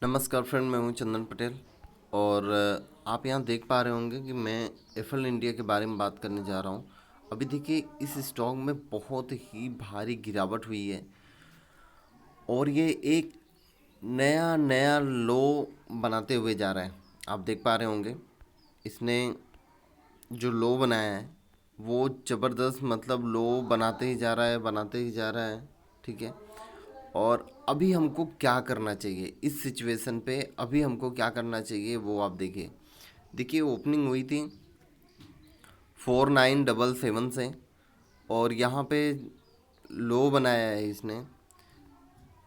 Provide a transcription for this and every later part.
नमस्कार फ्रेंड, मैं हूं चंदन पटेल और आप यहां देख पा रहे होंगे कि मैं एफएल इंडिया के बारे में बात करने जा रहा हूं। अभी देखिए इस स्टॉक में बहुत ही भारी गिरावट हुई है और ये एक नया नया लो बनाते हुए जा रहा है। आप देख पा रहे होंगे इसने जो लो बनाया है वो ज़बरदस्त, मतलब लो बनाते ही जा रहा है, बनाते ही जा रहा है। ठीक है। और अभी हमको क्या करना चाहिए इस सिचुएशन पे, अभी हमको क्या करना चाहिए वो आप देखिए। देखिए ओपनिंग हुई थी 4977 से और यहाँ पे लो बनाया है इसने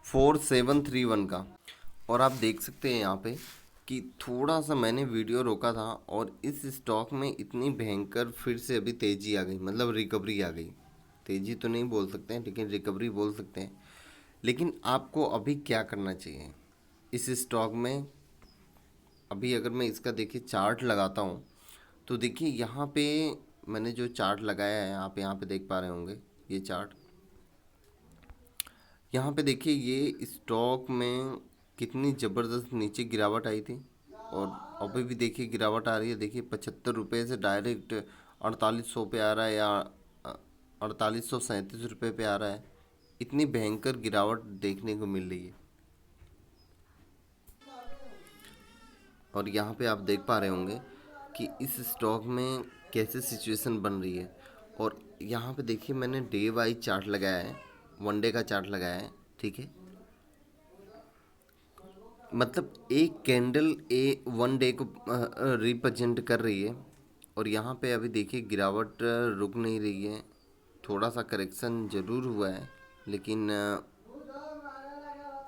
4731 का। और आप देख सकते हैं यहाँ पे कि थोड़ा सा मैंने वीडियो रोका था और इस स्टॉक में इतनी भयंकर फिर से अभी तेज़ी आ गई, मतलब रिकवरी आ गई। तेज़ी तो नहीं बोल सकते हैं लेकिन रिकवरी बोल सकते हैं। लेकिन आपको अभी क्या करना चाहिए इस स्टॉक में? अभी अगर मैं इसका देखिए चार्ट लगाता हूँ तो देखिए यहाँ पे मैंने जो चार्ट लगाया है, आप यहाँ पे देख पा रहे होंगे ये चार्ट। यहाँ पे देखिए ये स्टॉक में कितनी ज़बरदस्त नीचे गिरावट आई थी और अभी भी देखिए गिरावट आ रही है। देखिए 75 रुपये से डायरेक्ट 4800 पे आ रहा है या 4837 रुपये पे आ रहा है। इतनी भयंकर गिरावट देखने को मिल रही है। और यहाँ पे आप देख पा रहे होंगे कि इस स्टॉक में कैसे सिचुएशन बन रही है। और यहाँ पे देखिए मैंने डे वाइज चार्ट लगाया है, वन डे का चार्ट लगाया है। ठीक है। मतलब एक कैंडल वन डे को रिप्रेजेंट कर रही है। और यहाँ पे अभी देखिए गिरावट रुक नहीं रही है। थोड़ा सा करेक्शन ज़रूर हुआ है लेकिन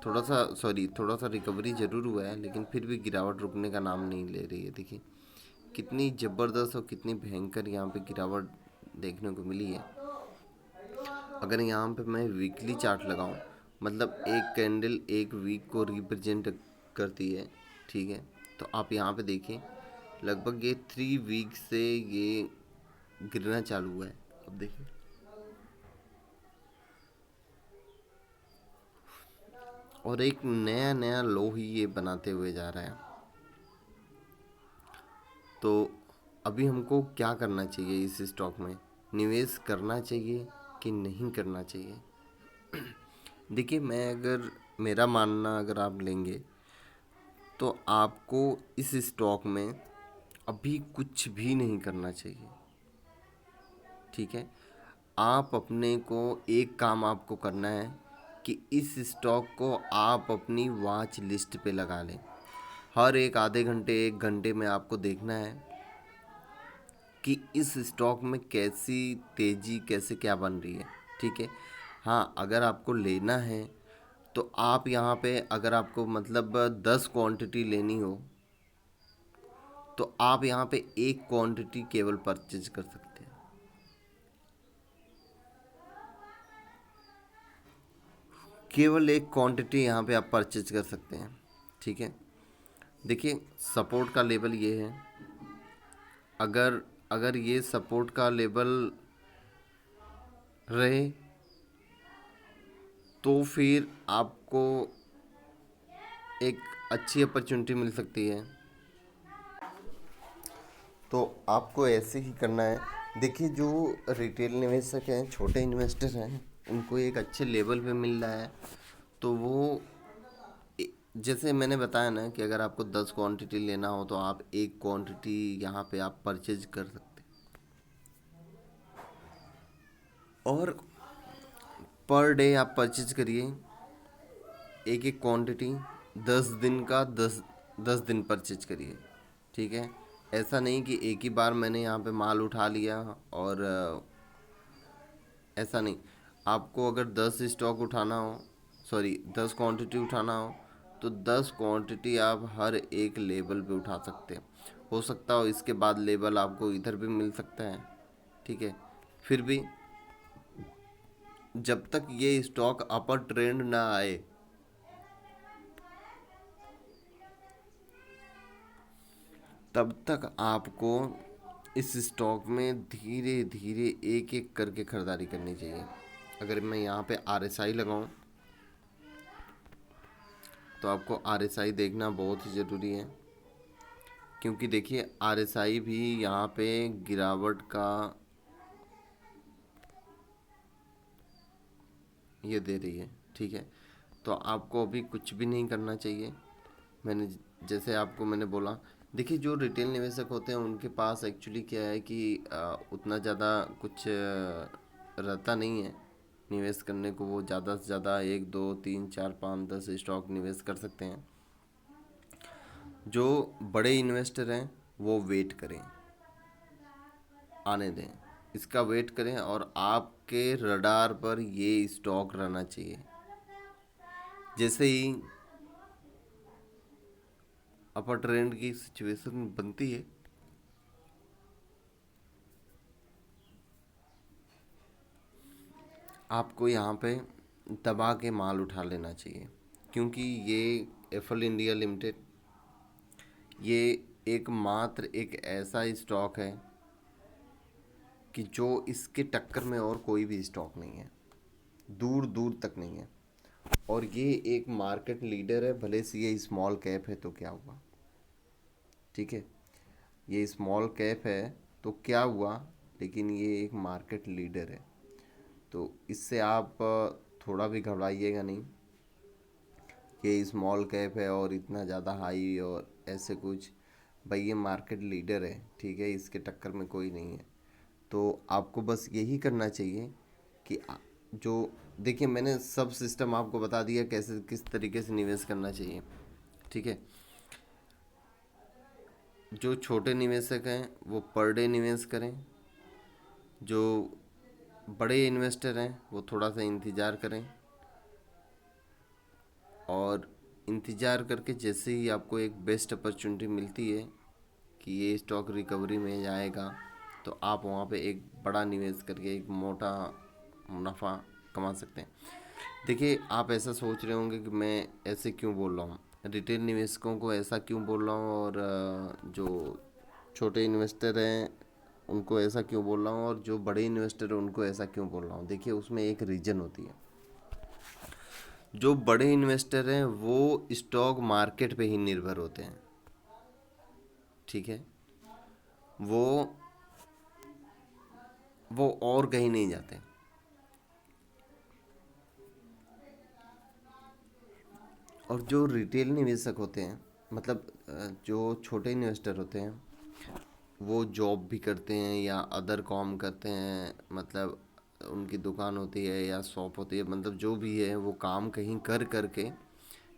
थोड़ा सा रिकवरी ज़रूर हुआ है लेकिन फिर भी गिरावट रुकने का नाम नहीं ले रही है। देखिए कितनी ज़बरदस्त और कितनी भयंकर यहाँ पे गिरावट देखने को मिली है। अगर यहाँ पे मैं वीकली चार्ट लगाऊं, मतलब एक कैंडल एक वीक को रिप्रेजेंट करती है। ठीक है। तो आप यहाँ पे देखिए लगभग ये 3 वीक से ये गिरना चालू हुआ है। अब देखिए और एक नया नया लो ही ये बनाते हुए जा रहा है। तो अभी हमको क्या करना चाहिए इस स्टॉक में? निवेश करना चाहिए कि नहीं करना चाहिए? देखिए मैं अगर मेरा मानना अगर आप लेंगे तो आपको इस स्टॉक में अभी कुछ भी नहीं करना चाहिए। ठीक है। आप अपने को एक काम आपको करना है कि इस स्टॉक को आप अपनी वॉच लिस्ट पे लगा लें। हर एक आधे घंटे एक घंटे में आपको देखना है कि इस स्टॉक में कैसी तेज़ी कैसे क्या बन रही है। ठीक है। हाँ, अगर आपको लेना है तो आप यहाँ पे अगर आपको मतलब 10 क्वांटिटी लेनी हो तो आप यहाँ पे एक क्वांटिटी केवल परचेज कर सकते हैं। केवल एक क्वांटिटी यहाँ पे आप परचेज कर सकते हैं। ठीक है। देखिए सपोर्ट का लेवल ये है। अगर अगर ये सपोर्ट का लेवल रहे तो फिर आपको एक अच्छी अपॉर्चुनिटी मिल सकती है। तो आपको ऐसे ही करना है। देखिए जो रिटेल निवेशक हैं, छोटे इन्वेस्टर हैं, उनको एक अच्छे लेवल पे मिल रहा है। तो वो जैसे मैंने बताया ना कि अगर आपको 10 क्वांटिटी लेना हो तो आप एक क्वांटिटी यहाँ पे आप परचेज कर सकते हैं। और पर डे आप परचेज करिए एक एक क्वांटिटी। 10 दिन का 10 10 दिन परचेज करिए। ठीक है। ऐसा नहीं कि एक ही बार मैंने यहाँ पे माल उठा लिया। और ऐसा नहीं। आपको अगर 10 स्टॉक उठाना हो, सॉरी 10 क्वांटिटी उठाना हो तो 10 क्वांटिटी आप हर एक लेवल पे उठा सकते हैं। हो सकता हो इसके बाद लेवल आपको इधर भी मिल सकता है। ठीक है। फिर भी जब तक ये स्टॉक अपर ट्रेंड ना आए तब तक आपको इस स्टॉक में धीरे धीरे एक एक करके खरीदारी करनी चाहिए। अगर मैं यहाँ पे RSI लगाऊं तो आपको RSI देखना बहुत ही ज़रूरी है, क्योंकि देखिए RSI भी यहाँ पे गिरावट का ये दे रही है। ठीक है, तो आपको अभी कुछ भी नहीं करना चाहिए। मैंने जैसे आपको मैंने बोला, देखिए जो रिटेल निवेशक होते हैं उनके पास एक्चुअली क्या है कि उतना ज़्यादा कुछ रहता नहीं है निवेश करने को। वो ज़्यादा से ज़्यादा 1 2 3 4 5 10 स्टॉक निवेश कर सकते हैं। जो बड़े इन्वेस्टर हैं वो वेट करें, आने दें, इसका वेट करें, और आपके रडार पर ये स्टॉक रहना चाहिए। जैसे ही अपर ट्रेंड की सिचुएशन बनती है, आपको यहाँ पे दबा के माल उठा लेना चाहिए, क्योंकि ये एफल इंडिया लिमिटेड ये एकमात्र एक ऐसा स्टॉक है कि जो इसके टक्कर में और कोई भी स्टॉक नहीं है, दूर दूर तक नहीं है। और ये एक मार्केट लीडर है, भले से ये स्मॉल कैप है तो क्या हुआ। ठीक है, ये स्मॉल कैप है तो क्या हुआ, लेकिन ये एक मार्केट लीडर है। तो इससे आप थोड़ा भी घबराइएगा नहीं। ये स्मॉल कैप है और इतना ज़्यादा हाई और ऐसे कुछ, भाई ये मार्केट लीडर है। ठीक है, इसके टक्कर में कोई नहीं है। तो आपको बस यही करना चाहिए कि जो देखिए मैंने सब सिस्टम आपको बता दिया कैसे किस तरीके से निवेश करना चाहिए। ठीक है, जो छोटे निवेशक हैं वो पर डे निवेश करें, जो बड़े इन्वेस्टर हैं वो थोड़ा सा इंतज़ार करें, और इंतज़ार करके जैसे ही आपको एक बेस्ट अपॉर्चुनिटी मिलती है कि ये स्टॉक रिकवरी में जाएगा, तो आप वहाँ पे एक बड़ा निवेश करके एक मोटा मुनाफा कमा सकते हैं। देखिए आप ऐसा सोच रहे होंगे कि मैं ऐसे क्यों बोल रहा हूँ, रिटेल निवेशकों को ऐसा क्यों बोल रहा हूँ, और जो छोटे इन्वेस्टर हैं उनको ऐसा क्यों बोल रहा हूँ, और जो बड़े इन्वेस्टर हैं उनको ऐसा क्यों बोल रहा हूँ। देखिए उसमें एक रीज़न होती है। जो बड़े इन्वेस्टर हैं वो स्टॉक मार्केट पे ही निर्भर होते हैं। ठीक है, वो वो और कहीं नहीं जाते। और जो रिटेल निवेशक होते हैं, मतलब जो छोटे इन्वेस्टर होते हैं, वो जॉब भी करते हैं या अदर काम करते हैं, मतलब उनकी दुकान होती है या शॉप होती है, मतलब जो भी है वो काम कहीं कर करके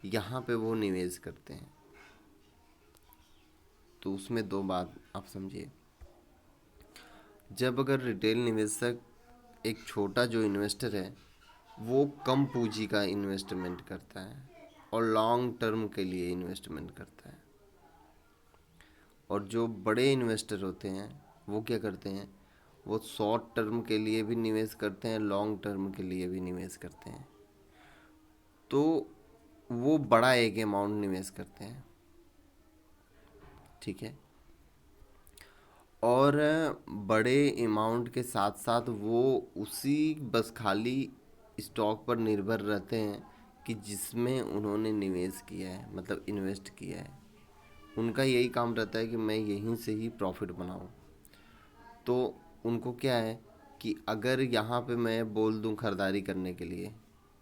यहाँ पे वो निवेश करते हैं। तो उसमें दो बात आप समझिए। जब अगर रिटेल निवेशक एक छोटा जो इन्वेस्टर है वो कम पूंजी का इन्वेस्टमेंट करता है और लॉन्ग टर्म के लिए इन्वेस्टमेंट करता है, और जो बड़े इन्वेस्टर होते हैं वो क्या करते हैं, वो शॉर्ट टर्म के लिए भी निवेश करते हैं, लॉन्ग टर्म के लिए भी निवेश करते हैं। तो वो बड़ा एक अमाउंट निवेश करते हैं। ठीक है, और बड़े अमाउंट के साथ साथ वो उसी बस खाली स्टॉक पर निर्भर रहते हैं कि जिसमें उन्होंने निवेश किया है, मतलब इन्वेस्ट किया है। उनका यही काम रहता है कि मैं यहीं से ही प्रॉफिट बनाऊं। तो उनको क्या है कि अगर यहाँ पे मैं बोल दूं ख़रीदारी करने के लिए,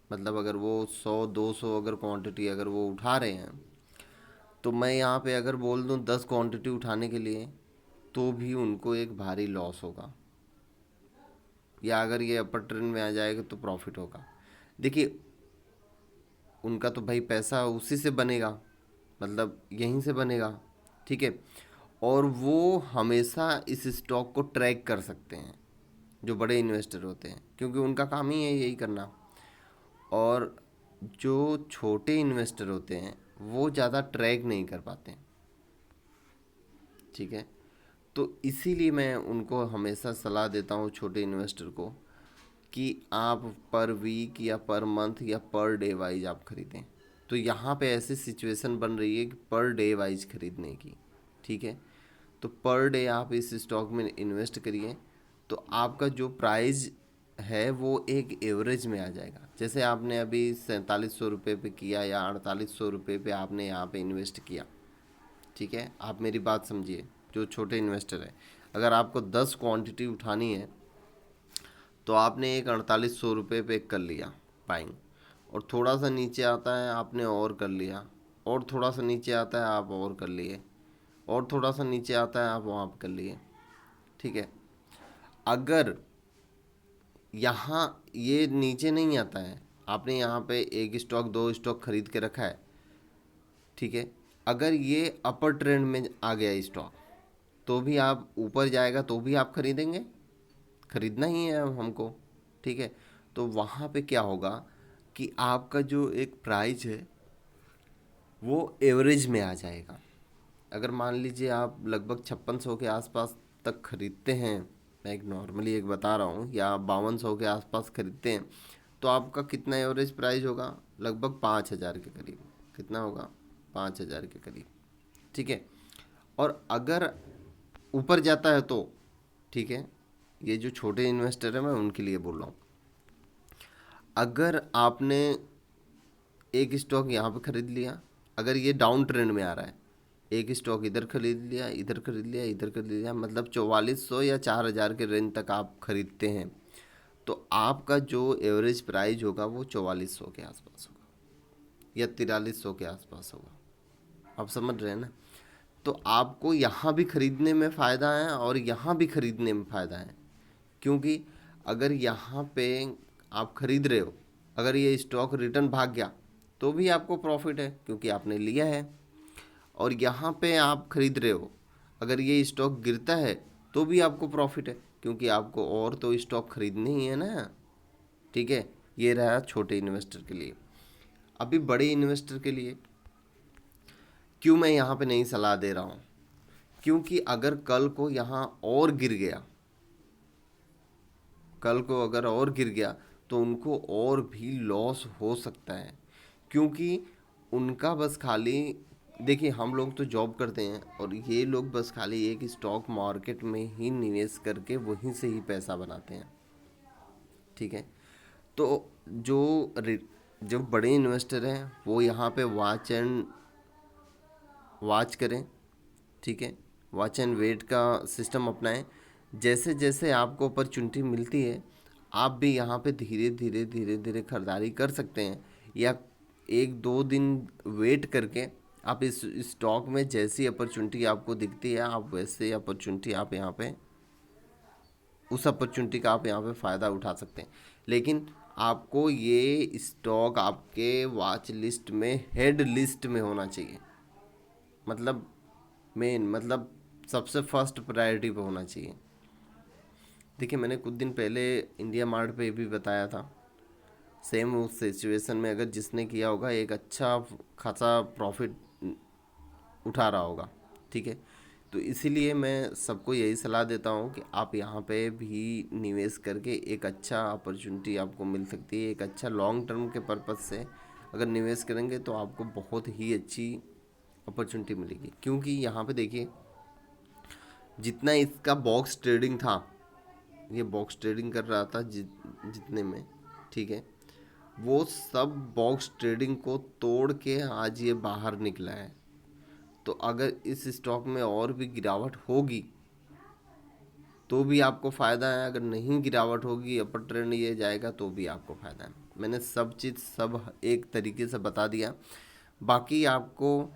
मतलब अगर वो 100 200 अगर क्वांटिटी अगर वो उठा रहे हैं, तो मैं यहाँ पे अगर बोल दूं 10 क्वांटिटी उठाने के लिए, तो भी उनको एक भारी लॉस होगा। या अगर ये अपर ट्रेंड में आ जाएगा तो प्रॉफिट होगा। देखिए उनका तो भाई पैसा उसी से बनेगा, मतलब यहीं से बनेगा। ठीक है, और वो हमेशा इस स्टॉक को ट्रैक कर सकते हैं जो बड़े इन्वेस्टर होते हैं, क्योंकि उनका काम ही है यही करना। और जो छोटे इन्वेस्टर होते हैं वो ज़्यादा ट्रैक नहीं कर पाते। ठीक है, तो इसीलिए मैं उनको हमेशा सलाह देता हूँ छोटे इन्वेस्टर को कि आप पर वीक या पर मंथ या पर डे वाइज आप खरीदें। तो यहाँ पे ऐसी सिचुएशन बन रही है कि पर डे वाइज खरीदने की। ठीक है, तो पर डे आप इस स्टॉक में इन्वेस्ट करिए, तो आपका जो प्राइस है वो एक एवरेज में आ जाएगा। जैसे आपने अभी 4700 रुपये पे किया या 4800 रुपये पे आपने यहाँ पे इन्वेस्ट किया, ठीक है, आप मेरी बात समझिए। जो छोटे इन्वेस्टर है, अगर आपको 10 क्वांटिटी उठानी है तो आपने एक 4800 रुपये पे कर लिया बाइंग, और थोड़ा सा नीचे आता है आपने और कर लिया, और थोड़ा सा नीचे आता है आप और कर लिए, और थोड़ा सा नीचे आता है आप वहाँ पर कर लिए, ठीक है। अगर यहाँ ये नीचे नहीं आता है, आपने यहाँ पे एक स्टॉक दो स्टॉक खरीद के रखा है, ठीक है, अगर ये अपर ट्रेंड में आ गया स्टॉक, तो भी आप ऊपर जाएगा तो भी आप खरीदेंगे, खरीदना ही है हमको, ठीक है। तो वहाँ पे क्या होगा कि आपका जो एक प्राइस है वो एवरेज में आ जाएगा। अगर मान लीजिए आप लगभग 5600 के आसपास तक खरीदते हैं, मैं एक नॉर्मली एक बता रहा हूँ, या 5200 के आसपास खरीदते हैं, तो आपका कितना एवरेज प्राइस होगा, लगभग 5000 के करीब। कितना होगा, 5000 के करीब, ठीक है। और अगर ऊपर जाता है तो ठीक है, ये जो छोटे इन्वेस्टर है मैं उनके लिए बोल रहा हूँ। अगर आपने एक स्टॉक यहाँ पे खरीद लिया, अगर ये डाउन ट्रेंड में आ रहा है, एक स्टॉक इधर खरीद लिया, इधर खरीद लिया, इधर खरीद लिया, मतलब 4400 या 4000 के रेंज तक आप खरीदते हैं, तो आपका जो एवरेज प्राइस होगा वो 4400 के आसपास होगा या 4300 के आसपास होगा। आप समझ रहे हैं ना। तो आपको यहाँ भी खरीदने में फ़ायदा है और यहाँ भी खरीदने में फ़ायदा है, क्योंकि अगर यहाँ पे आप खरीद रहे हो, अगर ये स्टॉक रिटर्न भाग गया तो भी आपको प्रॉफिट है क्योंकि आपने लिया है, और यहाँ पे आप खरीद रहे हो, अगर ये स्टॉक गिरता है तो भी आपको प्रॉफिट है क्योंकि आपको और तो स्टॉक खरीदने ही है ना, ठीक है। ये रहा छोटे इन्वेस्टर के लिए। अभी बड़े इन्वेस्टर के लिए क्यों मैं यहाँ पे नहीं सलाह दे रहा हूँ, क्योंकि अगर कल को यहाँ और गिर गया, कल को अगर और गिर गया तो उनको और भी लॉस हो सकता है, क्योंकि उनका बस खाली, देखिए हम लोग तो जॉब करते हैं और ये लोग बस खाली एक स्टॉक मार्केट में ही निवेश करके वहीं से ही पैसा बनाते हैं, ठीक है। तो जो जो बड़े इन्वेस्टर हैं वो यहाँ पे वॉच करें, ठीक है, वॉच एंड वेट का सिस्टम अपनाएं। जैसे जैसे आपको अपॉर्चुनिटी मिलती है आप भी यहाँ पे धीरे धीरे धीरे धीरे खरीदारी कर सकते हैं, या एक दो दिन वेट करके आप इस स्टॉक में जैसी अपॉर्चुनिटी आपको दिखती है आप वैसे अपॉर्चुनिटी आप यहाँ पे उस अपॉर्चुनिटी का आप यहाँ पे फ़ायदा उठा सकते हैं। लेकिन आपको ये स्टॉक आपके वॉच लिस्ट में हेड लिस्ट में होना चाहिए, मतलब मेन, मतलब सबसे फर्स्ट प्रायोरिटी पे होना चाहिए। देखिए मैंने कुछ दिन पहले इंडिया मार्ट पे भी बताया था, सेम उस सिचुएशन में अगर जिसने किया होगा एक अच्छा खासा प्रॉफिट उठा रहा होगा, ठीक है। तो इसीलिए मैं सबको यही सलाह देता हूँ कि आप यहाँ पे भी निवेश करके एक अच्छा अपॉर्चुनिटी आपको मिल सकती है, एक अच्छा लॉन्ग टर्म के पर्पज़ से अगर निवेश करेंगे तो आपको बहुत ही अच्छी अपॉर्चुनिटी मिलेगी। क्योंकि यहाँ पे देखिए जितना इसका बॉक्स ट्रेडिंग था, ये बॉक्स ट्रेडिंग कर रहा था जितने में, ठीक है, वो सब बॉक्स ट्रेडिंग को तोड़ के आज ये बाहर निकला है। तो अगर इस स्टॉक में और भी गिरावट होगी तो भी आपको फ़ायदा है, अगर नहीं गिरावट होगी अपर ट्रेंड ये जाएगा तो भी आपको फ़ायदा है। मैंने सब चीज़ सब एक तरीके से बता दिया। बाकी आपको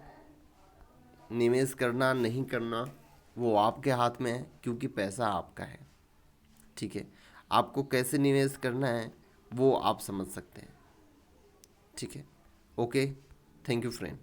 निवेश करना नहीं करना वो आपके हाथ में है, क्योंकि पैसा आपका है, ठीक है। आपको कैसे निवेश करना है वो आप समझ सकते हैं, ठीक है। Okay, thank you friend.